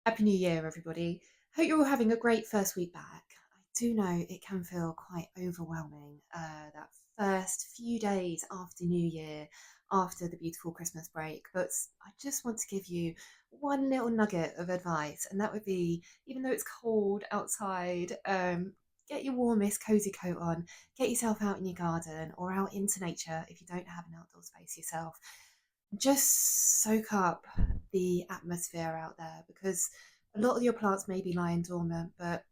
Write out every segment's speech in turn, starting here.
Happy New Year, everybody. Hope you're all having a great first week back. I do know it can feel quite overwhelming, that first few days after New Year, after the beautiful Christmas break. But I just want to give you one little nugget of advice, and that would be even though it's cold outside, get your warmest, cozy coat on, get yourself out in your garden or out into nature if you don't have an outdoor space yourself. Just soak up the atmosphere out there because a lot of your plants may be lying dormant, but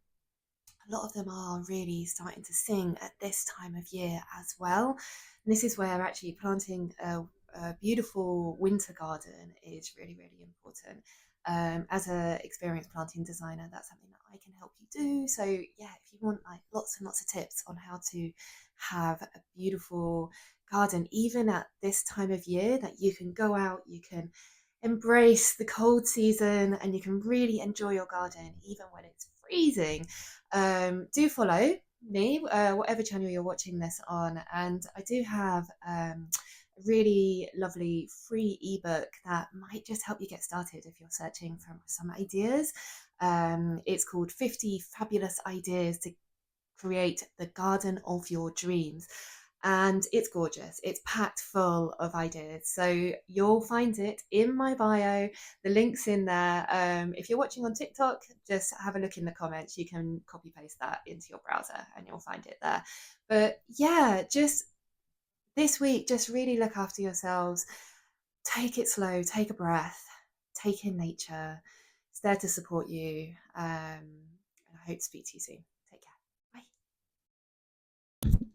a lot of them are really starting to sing at this time of year as well. And this is where actually planting a beautiful winter garden is really, really important. As a experienced planting designer, that's something that I can help you do. So yeah, if you want like lots and lots of tips on how to have a beautiful garden, even at this time of year, that you can go out, you can embrace the cold season, and you can really enjoy your garden even when it's freezing. Do follow me, whatever channel you're watching this on, and I do have a really lovely free ebook that might just help you get started if you're searching for some ideas. It's called 50 Fabulous Ideas to Create the Garden of Your Dreams. And it's gorgeous. It's packed full of ideas. So you'll find it in my bio. The link's in there. If you're watching on TikTok, just have a look in the comments. You can copy paste that into your browser and you'll find it there. But yeah, just this week, just really look after yourselves. Take it slow, take a breath, take in nature. It's there to support you. And I hope to speak to you soon.